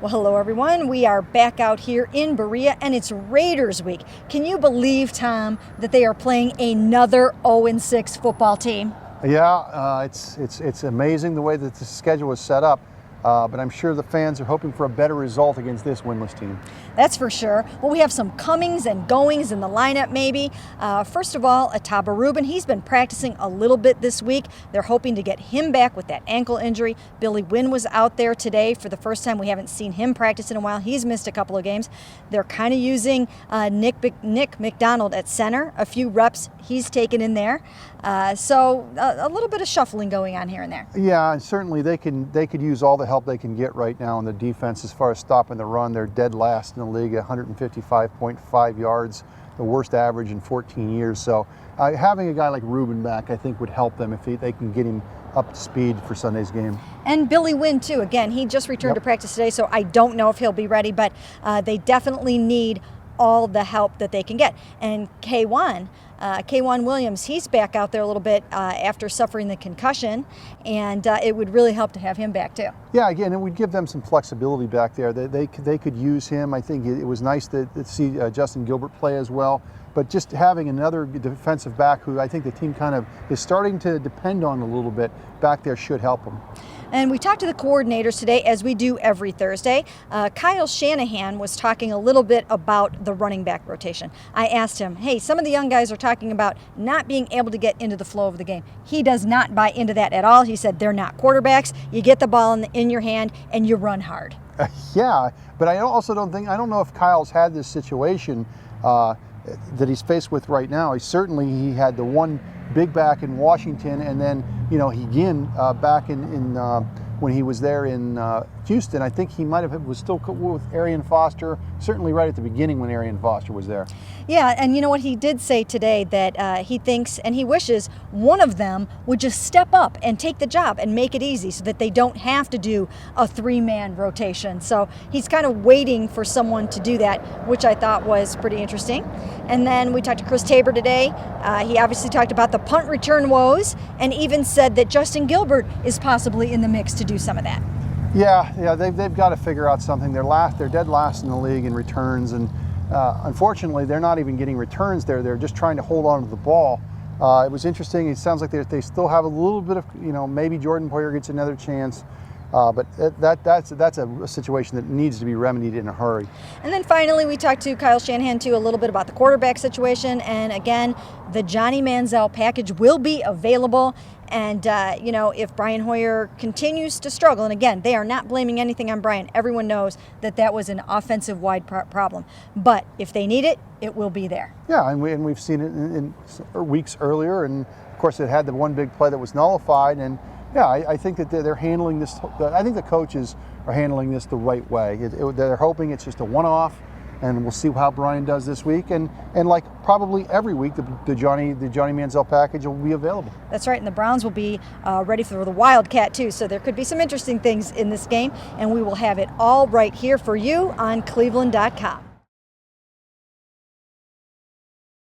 Well, hello everyone. We are back out here in Berea and it's Raiders week. Can you believe, Tom, that they are playing another 0-6 football team? Yeah, it's amazing the way that the schedule is set up. But I'm sure the fans are hoping for a better result against this winless team. That's for sure. Well, we have some comings and goings in the lineup maybe. First of all, Ahtyba Rubin, he's been practicing a little bit this week. They're hoping to get him back with that ankle injury. Winn was out there today for the first time. We haven't seen him practice in a while. He's missed a couple of games. They're kind of using Nick McDonald at center. A few reps he's taken in there. So a little bit of shuffling going on here and there. Yeah, and certainly they could use all the help they can get right now in the defense as far as stopping the run. They're dead last in the league, 155.5 yards, the worst average in 14 years. So having a guy like Rubin back, I think, would help them if they can get him up to speed for Sunday's game. And Winn too. Again, he just returned to practice today, so I don't know if he'll be ready, but they definitely need all the help that they can get. And K1 Williams, he's back out there a little bit after suffering the concussion, and it would really help to have him back too. Yeah, again, it would give them some flexibility back there. They could use him. I think it was nice to see Justin Gilbert play as well. But just having another defensive back who I think the team kind of is starting to depend on a little bit back there should help them. And we talked to the coordinators today, as we do every Thursday. Kyle Shanahan was talking a little bit about the running back rotation. I asked him, hey, some of the young guys are talking about not being able to get into the flow of the game. He does not buy into that at all. He said they're not quarterbacks. You get the ball in your hand and you run hard. Yeah, but I don't know if Kyle's had this situation that he's faced with right now. He had the one big back in Washington, and then back in when he was there in Houston. I think he was still with Arian Foster, certainly right at the beginning when Arian Foster was there. Yeah, and you know what, he did say today that he thinks and he wishes one of them would just step up and take the job and make it easy so that they don't have to do a three-man rotation. So he's kind of waiting for someone to do that, which I thought was pretty interesting. And then we talked to Chris Tabor today. He obviously talked about the punt return woes and even said that Justin Gilbert is possibly in the mix to do some of that. Yeah, they've got to figure out something. They're dead last in the league in returns, and unfortunately, they're not even getting returns there. They're just trying to hold on to the ball. It was interesting. It sounds like they still have a little bit of, maybe Jordan Poyer gets another chance. But that's a situation that needs to be remedied in a hurry. And then finally, we talked to Kyle Shanahan too a little bit about the quarterback situation. And again, the Johnny Manziel package will be available. And if Brian Hoyer continues to struggle, and again, they are not blaming anything on Brian. Everyone knows that was an offensive wide problem. But if they need it, it will be there. Yeah, and we've seen it in weeks earlier, and of course, it had the one big play that was nullified. And yeah, I think that they're handling this. I think the coaches are handling this the right way. They're hoping it's just a one-off, and we'll see how Brian does this week. And like probably every week, the Johnny Manziel package will be available. That's right, and the Browns will be ready for the Wildcat too. So there could be some interesting things in this game, and we will have it all right here for you on cleveland.com.